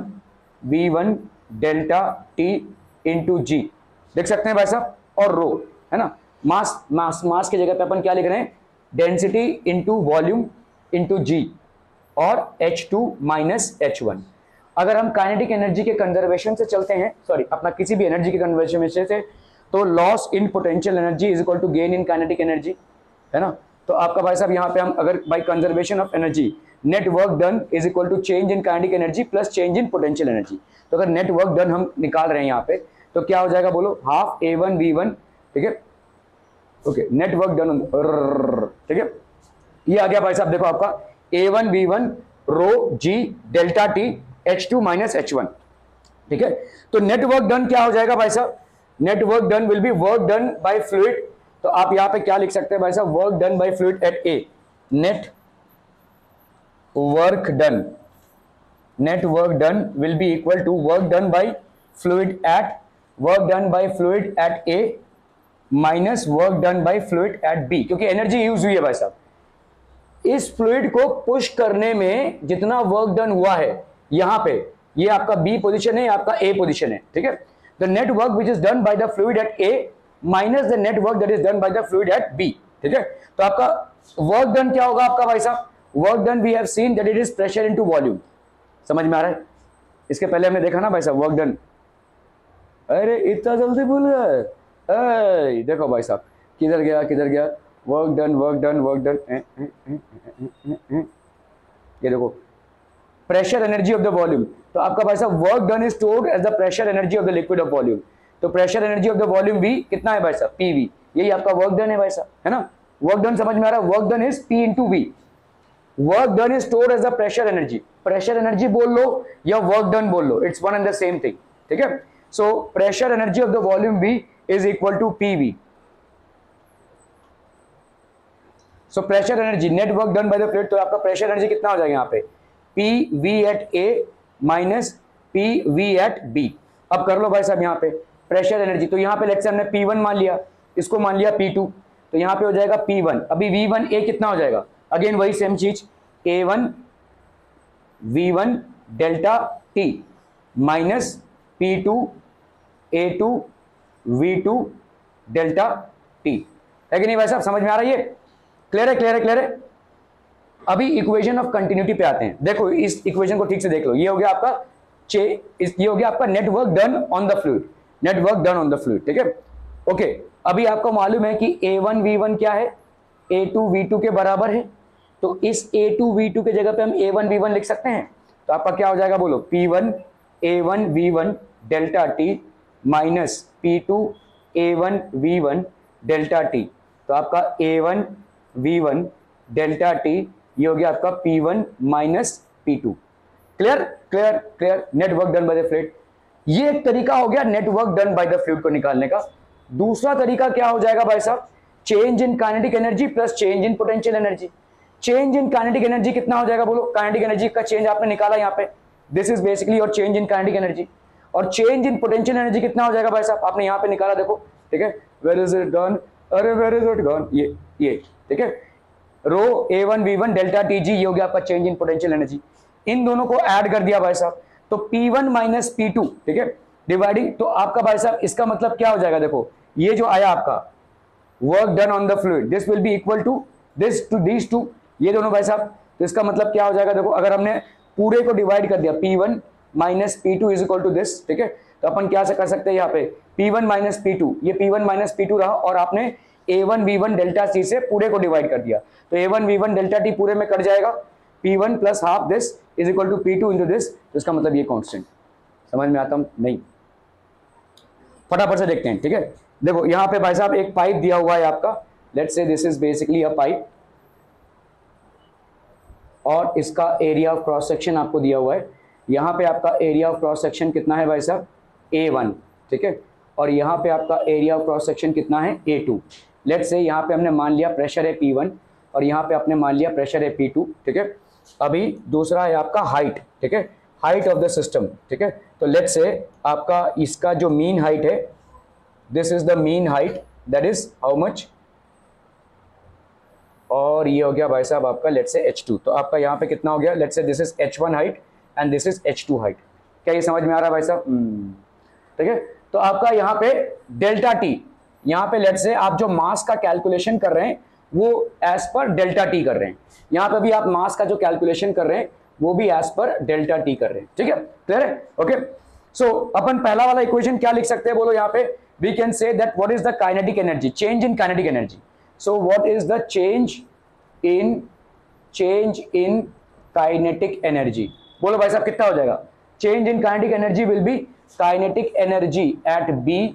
V1 delta t into जी, देख सकते हैं भाई साहब, और रो, है ना? मास की जगह पे अपन क्या लिख रहे हैं, डेंसिटी इंटू वॉल्यूम इंटू जी, और H2 माइनस H1। अगर हम काइनेटिक एनर्जी के कंजर्वेशन से चलते हैं, सॉरी अपना किसी भी एनर्जी के कंजर्वेशन में से, तो loss in potential energy is equal to gain in kinetic energy, है ना? तो आपका भाई साहब यहाँ पे हम अगर by conservation of energy, net work done is equal to change in kinetic energy plus change in potential energy. तो अगर नेट वर्क डन हम निकाल रहे हैं यहाँ पे, तो क्या हो जाएगा बोलो, हाफ A1 V1। ठीक है, ओके, नेट वर्क डन, ठीक है, ये आ गया भाई साहब, देखो आपका A1 V1 रो G delta T H2 minus H1। ठीक है, तो नेट वर्क डन क्या हो जाएगा भाई साहब, net work done will be work done by fluid. तो आप यहां पे क्या लिख सकते हैं भाई साहब, work done by fluid at A, net work done will be equal to work done by fluid at A minus work done by fluid at B, क्योंकि एनर्जी यूज हुई है भाई साहब। इस फ्लूइड को पुश करने में जितना वर्क डन हुआ है, यहां पे ये आपका B पोजीशन है, आपका A पोजीशन है। ठीक है, the net work which is done by the fluid at A minus the net work that is done by the fluid at B। ठीक है, तो आपका वर्क डन क्या होगा आपका भाई साहब, work done we have seen that it is pressure into volume. समझ में आ रहा है? इसके पहले हमने देखा ना भाई साहब वर्क डन, अरे इतना जल्दी भूल गए, देखो भाई साहब किधर गया किधर गया, work done work done work done, ये देखो pressure energy of the volume. तो आपका भाई साहब work done is stored as the pressure energy of the liquid of volume. तो pressure energy of the volume V कितना है भाई साहब, PV, यही आपका वर्क डन है भाई साहब, है ना। वर्क डन समझ में आ रहा है, work done is P into V। Work done is stored as the pressure energy, pressure energy बोल लो या वर्क डन बोल लो, it's one and the same thing, ठीक है। So pressure energy of the volume V is equal to PV। So pressure energy net work done by the fluid, तो आपका प्रेशर एनर्जी कितना हो जाएगा यहाँ पे, PV at A minus PV at B। अब कर लो भाई साहब यहाँ पे प्रेशर एनर्जी, तो यहाँ पे लेट्स से हमने P1 मान लिया, इसको मान लिया P2, तो यहाँ पे हो जाएगा P1। अभी V1A कितना हो जाएगा, अगेन वही सेम चीज, A1 V1 delta T minus P2 A2 V2 delta T, है कि नहीं भाई साहब, समझ में आ रहा है? ये क्लियर है, क्लियर है, क्लियर है। अभी इक्वेशन ऑफ कंटिन्यूटी पे आते हैं। देखो इस इक्वेशन को ठीक से देख लो, ये हो गया आपका ये हो गया आपका network done on the fluid, network done on the fluid, ठीक है। ओके, अभी आपको मालूम है कि A1 V1 क्या है, A2 V2 के बराबर है, तो इस A2 V2 के जगह पे हम A1 V1 लिख सकते हैं। तो आपका क्या हो जाएगा बोलो, P1 A1 V1 delta T minus P2 A1 V1 delta T। तो आपका A1 V1 डेल्टा T ये हो गया आपका P1 minus P2। Clear clear clear, network done by the fluid. ये एक तरीका हो गया network done by the fluid को निकालने का। दूसरा तरीका क्या हो जाएगा भाई साहब, change in kinetic energy plus change in potential energy. Change in kinetic energy कितना हो जाएगा बोलो, काइनेटिक एनर्जी का चेंज आपने निकाला यहाँ पे, this is basically your change in kinetic energy. और चेंज इन पोटेंशियल एनर्जी कितना हो जाएगा भाई साहब, आपने यहाँ पे निकाला, देखो ठीक है, वेयर इज इट गॉन, अरे वेयर इज इट गॉन, ये ठीक है, रो A1 V1 डेल्टा TG, ये हो गया आपका चेंज इन पोटेंशियल एनर्जी। इन दोनों को ऐड कर दिया भाई साहब, तो P1 माइनस P2, ठीक है, डिवाइडिंग, तो आपका भाई साहब इसका मतलब क्या हो जाएगा, देखो ये जो आया आपका work done on the fluid, this will be equal to this to this to, ये दोनों भाई साहब, तो इसका मतलब क्या हो जाएगा, देखो अगर हमने पूरे को डिवाइड कर दिया P1 minus P2 is equal to this, ठीक है, तो अपन क्या कर सकते हैं यहाँ पे P1 माइनस P2, ये P1 माइनस P2 रहा, और आपने A1 V1 डेल्टा C से पूरे को डिवाइड कर दिया, तो A1 V1 डेल्टा T पूरे में कट जाएगा, P1 plus half this is equal to P2 into this, तो इसका मतलब ये कांस्टेंट। समझ में आता हूं नहीं, फटाफट से देखते हैं, ठीक है। देखो यहाँ पे भाई साहब एक पाइप दिया हुआ है आपका, let's say this is basically a pipe, और इसका एरिया ऑफ क्रॉस सेक्शन आपको दिया हुआ है। यहाँ पे आपका एरिया ऑफ क्रॉस सेक्शन कितना है भाई साहब, A1, ठीक है, और यहाँ पे आपका एरिया ऑफ क्रॉस सेक्शन कितना है, A2। लेट्स से यहाँ पे हमने मान लिया प्रेशर है P1 और यहाँ पे आपने मान लिया प्रेशर है P2, ठीक है। अभी दूसरा है आपका हाइट, ठीक है, हाइट ऑफ द सिस्टम, ठीक है। तो लेट्स से आपका इसका जो मीन हाइट है, this is the mean height, that is how much, और ये हो गया भाई साहब आपका लेट्स से H2। तो आपका यहाँ पे कितना हो गया, let's say this is H1 height and this is H2 height. क्या ये समझ में आ रहा है भाई साहब, ठीक है। तो आपका यहाँ पे डेल्टा T, यहाँ पे लेट्स से आप जो मास का कैलकुलेशन कर रहे हैं वो एज पर डेल्टा T कर रहे हैं, यहाँ पे भी आप मास का जो कैलकुलेशन कर रहे हैं वो भी एज पर डेल्टा T कर रहे हैं, ठीक है, क्लियर है, ओके। सो अपन पहला वाला इक्वेशन क्या लिख सकते हैं बोलो, यहाँ पे we can say that what is the kinetic energy, change in kinetic energy. So what is the change in kinetic energy, बोलो भाई साहब कितना हो जाएगा, change in kinetic energy will be kinetic energy at B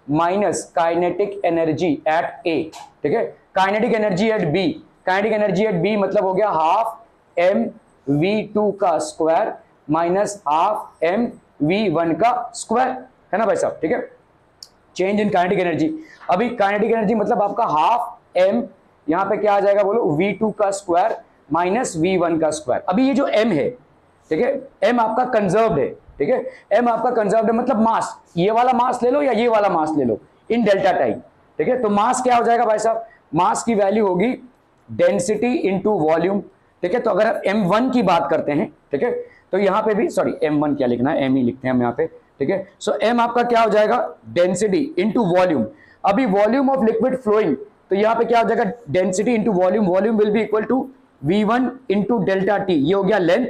minus kinetic energy at A, ठीक है। Kinetic energy at B, kinetic energy at B मतलब हो गया हाफ mv2 का स्क्वायर माइनस हाफ mv1 का स्क्वायर, है ना भाई साहब, ठीक है। चेंज इन काइनेटिक एनर्जी, अभी काइनेटिक एनर्जी मतलब आपका हाफ m, यहाँ पे क्या आ जाएगा बोलो, v2 का स्क्वायर माइनस v1 का स्क्वायर। अभी ये जो m है, ठीक है, m आपका कंजर्व्ड है, ठीक है, m आपका कंजर्व्ड है मतलब मास, ये वाला मास ले लो या ये वाला मास ले लो इन डेल्टा टाइम, ठीक है। तो मास क्या हो जाएगा भाई साहब, मास की वैल्यू होगी डेंसिटी इनटू वॉल्यूम, ठीक है। तो अगर आप m1 की बात करते हैं, ठीक है, तो यहाँ पे भी सॉरी m1 क्या लिखना है, m ही लिखते हैं हम यहाँ पे, ठीक है। सो m आपका क्या हो जाएगा, डेंसिटी इनटू वॉल्यूम। अभी वॉल्यूम ऑफ लिक्विड फ्लोइंग, तो यहाँ पे क्या हो जाएगा, density into volume, volume will be equal to V1 into delta T, ये हो गया length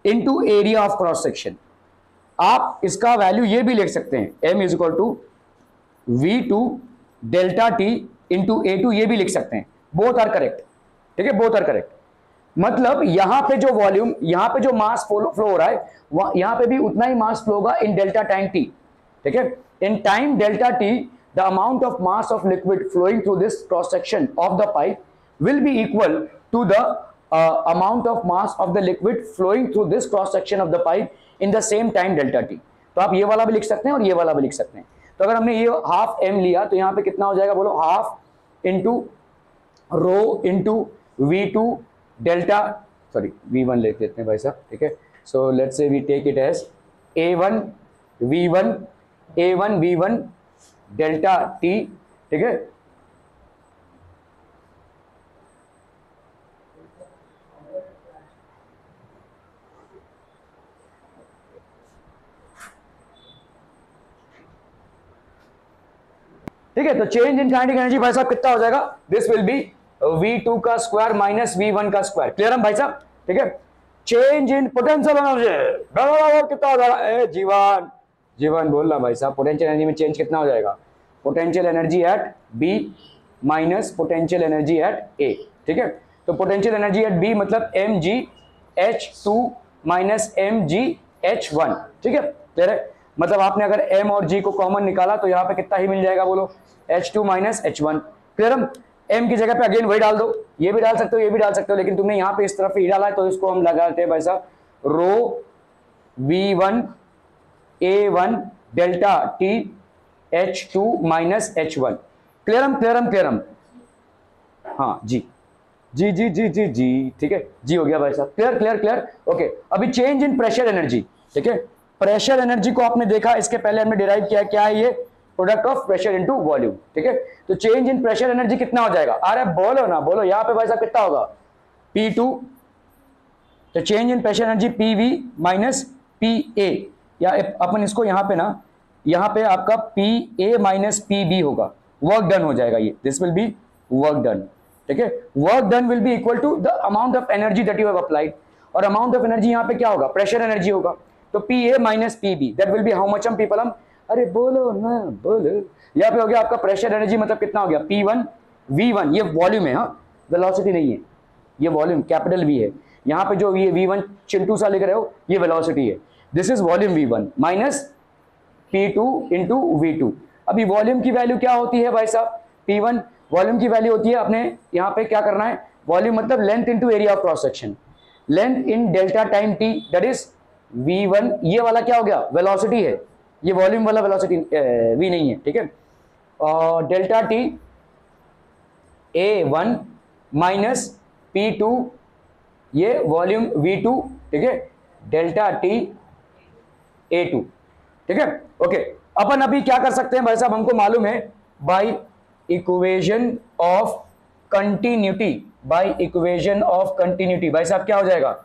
into area of cross section. आप इसका वैल्यू ये भी लिख सकते हैं, m is equal to V2 delta t into A2, ये भी लिख सकते हैं। बोथ आर करेक्ट, ठीक है, बोथ आर करेक्ट। मतलब यहां पे जो वॉल्यूम, यहां पे जो मास फ्लो हो रहा है, यहां पे भी उतना ही मास फ्लो होगा इन डेल्टा टाइम टी, ठीक है। In time delta t the amount of mass of liquid flowing through this cross section of the pipe will be equal to the amount of mass of the liquid flowing through this cross section of the pipe in the same time delta t। तो आप ये वाला भी लिख सकते हैं और ये वाला भी लिख सकते हैं। तो अगर हमने ये हाफ m लिया तो यहाँ पे कितना हो जाएगा बोलो, half into rho into V2 delta, sorry V1 लिख देते हैं भाई साहब, ठीक है। So let's say we take it as A1 V1 delta t, ठीक है। ठीक है, तो चेंज इन काइनेटिक एनर्जी भाई साहब कितना हो जाएगा, दिस विल बी V2 का स्क्वायर माइनस V1 का स्क्वायर। क्लियर है भाई साहब, ठीक है। चेंज इन पोटेंशियल एनर्जी कितना हो जाएगा, जीवन बोल रहा भाई साहब, पोटेंशियल एनर्जी में चेंज कितना हो जाएगा, potential energy at B minus potential energy at A, ठीक है। तो पोटेंशियल एनर्जी एट B मतलब mgh2 माइनस mgh1, ठीक है। क्लियर है, मतलब आपने अगर m और g को कॉमन निकाला तो यहाँ पे कितना ही मिल जाएगा बोलो, h2 माइनस h1। क्लियर, हम m की जगह पे अगेन वही डाल दो, ये भी डाल सकते हो, ये भी डाल सकते हो, लेकिन तुमने यहाँ पे इस तरफ ही डाला है तो इसको हम लगाते हैं भाई साहब रो V1 A1 delta t h2 minus h1। क्लियरम, हाँ जी, ठीक है, जी हो गया भाई साहब, क्लियर। ओके, अभी चेंज इन प्रेशर एनर्जी, ठीक है। प्रेशर एनर्जी को आपने देखा, इसके पहले हमने डिराइव किया, क्या है ये, product of pressure into volume, ठीक है। तो चेंज इन प्रेशर एनर्जी कितना हो जाएगा, अरे बोलो ना, बोलो यहाँ पे भाई साहब कितना होगा, P2, तो change in pressure energy PV minus PA, या अपन इसको यहाँ पे ना, यहाँ पे आपका PA माइनस PB होगा, वर्क डन हो जाएगा ये, this will be work done, ठीक है। Work done will be equal to the amount of energy that you have applied, और अमाउंट ऑफ एनर्जी यहाँ पे क्या होगा, प्रेशर एनर्जी होगा, तो PA minus PB that will be how much, हम पीपल हम, अरे बोलो ना बोलो, यहाँ पे हो गया आपका प्रेशर एनर्जी, मतलब कितना हो गया P1 V1, ये वॉल्यूम है, हाँ वेलोसिटी नहीं है, ये वॉल्यूम कैपिटल V है, यहाँ पे जो ये V1 चिंटू सा लिख रहे हो ये वेलोसिटी है, this is volume V1 minus P2 into V2। अभी वॉल्यूम की वैल्यू क्या होती है भाई साहब, P1 वॉल्यूम की वैल्यू होती है, अपने यहाँ पे क्या करना है, वॉल्यूम मतलब length into area of cross section, length in delta time t that is V1, ये वाला क्या हो गया, वेलोसिटी है, ये वॉल्यूम वाला वेलोसिटी V नहीं है, ठीक है। और delta t A1 minus P2, ये वॉल्यूम V2, ठीक है, डेल्टा t A2, ठीक है। ओके, अपन अभी क्या कर सकते हैं भाई साहब, हमको मालूम है बाय इक्वेशन ऑफ कंटिन्यूटी, भाई साहब क्या हो जाएगा,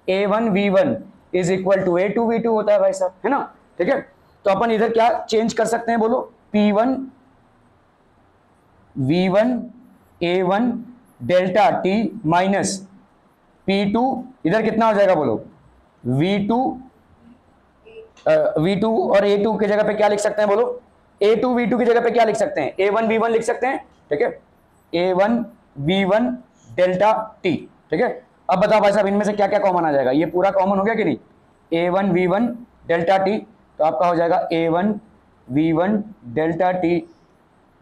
A1 V1 is equal to A2 V2 होता है भाई साहब, है ना, ठीक है। तो अपन इधर क्या चेंज कर सकते हैं बोलो, P1 V1 A1 delta t minus P2, इधर कितना हो जाएगा बोलो, V2 और A2 की जगह पे क्या लिख सकते हैं बोलो, A2 V2 की जगह पे क्या लिख सकते हैं, A1 V1 लिख सकते हैं, ठीक है, A1 V1 डेल्टा t, ठीक है। अब बताओ भाई साहब इनमें से क्या क्या कॉमन आ जाएगा, ये पूरा कॉमन हो गया कि नहीं, A1 V1 डेल्टा t, तो आपका हो जाएगा A1 V1 delta t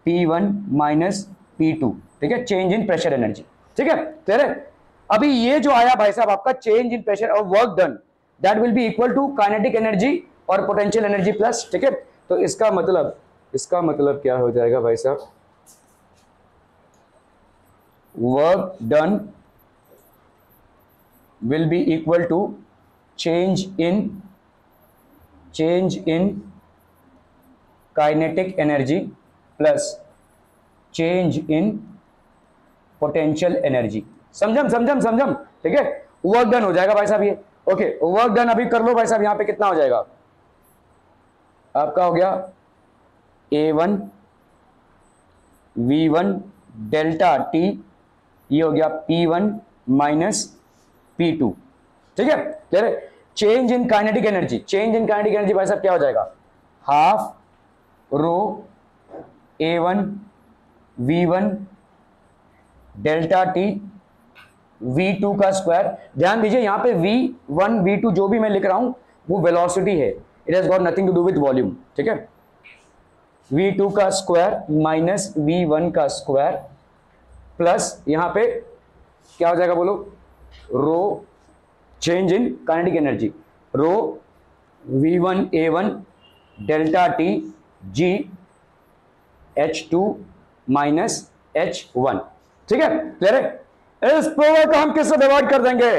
P1 minus P2, ठीक है, चेंज इन प्रेशर एनर्जी, ठीक है, क्लियर है। अभी ये जो आया भाई साहब आपका चेंज इन प्रेशर और work done, that will be equal to kinetic energy और पोटेंशियल एनर्जी प्लस, ठीक है। तो इसका मतलब क्या हो जाएगा भाई साहब, work done will be equal to change in kinetic energy plus change in potential energy। समझम, ठीक है। वर्क डन हो जाएगा भाई साहब ये, ओके, वर्क डन अभी कर लो भाई साहब, यहां पे कितना हो जाएगा आपका, हो गया A1 V1 डेल्टा t, ये हो गया P1 माइनस P2, ठीक है, क्लियर है। Change in kinetic energy, change in kinetic energy भाई साहब क्या हो जाएगा, half rho A1 V1 delta T V2 का स्क्वायर। ध्यान दीजिए यहां पे V1 V2 जो भी मैं लिख रहा हूं वो वेलोसिटी है, it has got nothing to do with volume, ठीक है। V2 का स्क्वायर माइनस V1 का स्क्वायर प्लस यहां पे क्या हो जाएगा बोलो, rho change in kinetic energy, rho V1 A1 delta t G H2 minus H1, ठीक है, क्लियर है। इस पावर को हम किससे डिवाइड कर देंगे,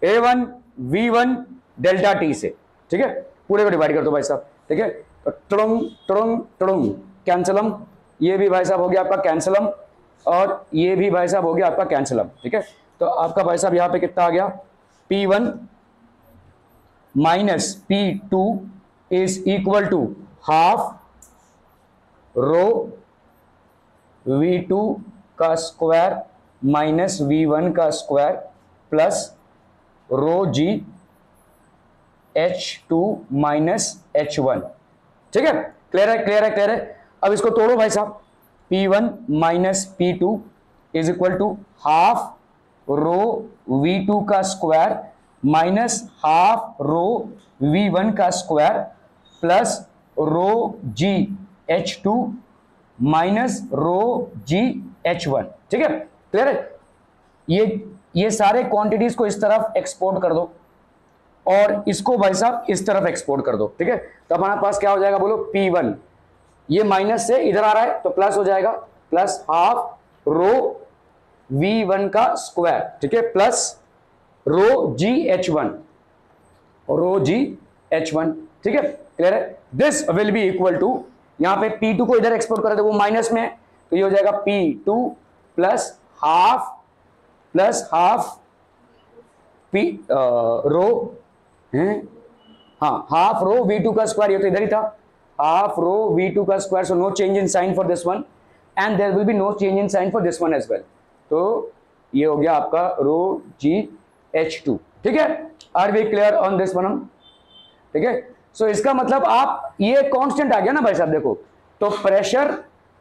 A1 V1 डेल्टा टी से, ठीक है, पूरे को डिवाइड कर दो भाई साहब, ठीक है। तो टुडुंग टुडुंग टुडुंग कैंसलम, ये भी भाई साहब हो गया आपका कैंसलम, और ये भी भाई साहब हो गया आपका कैंसलम, ठीक है। तो आपका भाई साहब यहां पे कितना आ गया, P1 minus P2 is equal to half rho V2 का स्क्वायर माइनस V1 का square plus rho G H2 minus H1, ठीक है, क्लियर है, क्लियर है, क्लियर है। अब इसको तोड़ो भाई साहब, P1 minus P2 is equal to half rho V2 का square minus half rho V1 का square plus rho G H2 minus rho G H1, ठीक है, क्लियर है। ये सारे क्वांटिटीज को इस तरफ एक्सपोर्ट कर दो और इसको भाई साहब इस तरफ एक्सपोर्ट कर दो, ठीक है। तो हमारे पास क्या हो जाएगा बोलो, P1 ये माइनस से इधर आ रहा है तो प्लस हो जाएगा, प्लस हाफ रो V1 का स्क्वायर, ठीक है, प्लस रो G H1 और रो G H1, ठीक है, क्लियर है। This will be equal to, यहां पे P2 को इधर एक्सपोर्ट कर दो, वो माइनस में है तो ये हो जाएगा P2 प्लस हाफ P रो है, हाँ, हाफ रो V2 का स्क्वायर, ये तो इधर ही था, हाफ रो V2 का square, so no change in sign for this one and there will be no change in sign for this one as well. तो ये हो गया आपका रो G H2, ठीक है। Are we clear on this one, ठीक है। सो इसका मतलब आप, ये कांस्टेंट आ गया ना भाई साहब, देखो तो pressure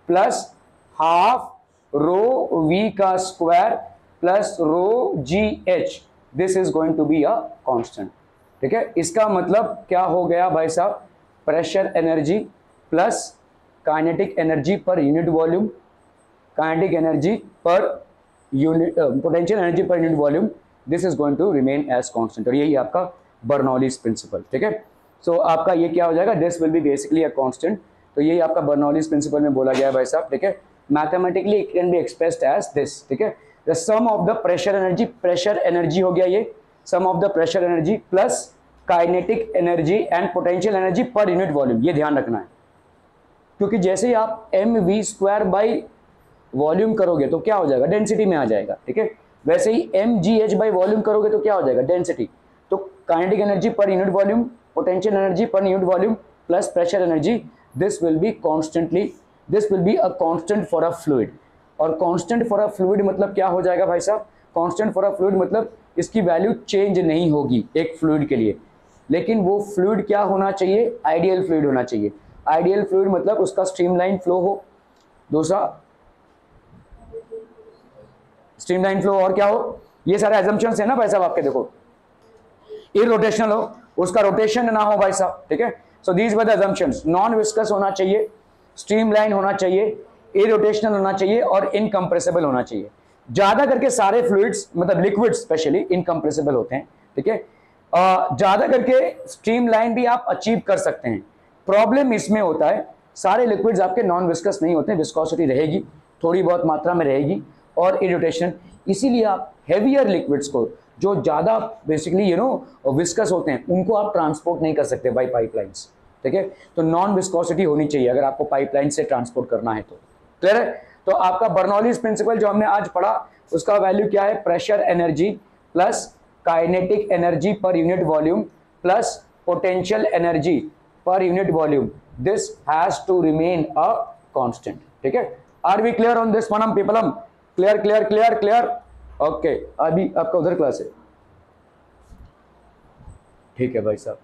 plus half rho V का square plus rho G H, this is going to be a constant, ठीक है। इसका मतलब क्या हो गया भाई साहब, pressure energy plus kinetic energy per unit volume, kinetic energy per unit potential energy per unit volume, this is going to remain as constant, और यही आपका बर्नौलीज प्रिंसिपल, ठीक है। सो आपका ये क्या हो जाएगा, this will be basically a constant, तो यही आपका बर्नौलीज प्रिंसिपल में बोला गया है भाई साहब, ठीक है। Mathematically it can be expressed as this, ठीक है, the sum of the pressure energy हो गया ये, sum of the pressure energy plus kinetic energy and potential energy per unit volume, ये ध्यान रखना है, क्योंकि जैसे ही आप mv स्क्वायर बाई वॉल्यूम करोगे तो क्या हो जाएगा, डेंसिटी में आ जाएगा, ठीक है। वैसे ही mgh बाई वॉल्यूम करोगे तो क्या हो जाएगा, डेंसिटी। तो kinetic energy per unit volume, potential energy per unit volume plus pressure energy, this will B a constant for a fluid. और कांस्टेंट फॉर अ फ्लूइड मतलब क्या हो जाएगा भाई साहब, कांस्टेंट फॉर अ फ्लूइड मतलब इसकी वैल्यू चेंज नहीं होगी एक फ्लूइड के लिए, लेकिन वो फ्लूइड क्या होना चाहिए, आइडियल फ्लूइड होना चाहिए। आइडियल फ्लूइड मतलब उसका स्ट्रीमलाइन फ्लो हो, दूसरा स्ट्रीमलाइन फ्लो, और क्या हो, ये सारे एजम्पशंस है ना भाई साहब आपके, देखो इरोटेशनल हो, उसका रोटेशन ना हो भाई साहब, ठीक है। So these were the assumptions, non viscous होना चाहिए, स्ट्रीमलाइन होना चाहिए, इरोटेशनल होना चाहिए और इनकम्प्रेसिबल होना चाहिए। ज्यादा करके सारे फ्लूइड्स मतलब लिक्विड स्पेशली इनकम्प्रेसिबल होते हैं, ठीक है। ज्यादा करके स्ट्रीमलाइन भी आप अचीव कर सकते हैं। प्रॉब्लम इसमें होता है सारे लिक्विड्स आपके नॉन विस्कस नहीं होते, विस्कोसिटी रहेगी, थोड़ी बहुत मात्रा में रहेगी और इरोटेशन, इसीलिए आप हेवियर लिक्विड्स को जो ज्यादा बेसिकली विस्कस होते हैं उनको आप ट्रांसपोर्ट नहीं कर सकते बाय पाइपलाइंस, ठीक है। तो नॉन विस्कोसिटी होनी चाहिए अगर आपको पाइपलाइन से ट्रांसपोर्ट करना है तो, क्लियर है। तो आपका बर्नौलीज प्रिंसिपल जो हमने आज पढ़ा उसका वैल्यू क्या है, pressure energy plus kinetic energy per unit volume plus potential energy per unit volume, this has to remain a constant, ठीक है। Are we clear on this one पीपलम, clear clear clear clear, okay, अभी आपका उधर क्लास है? ठीक है भाई साहब।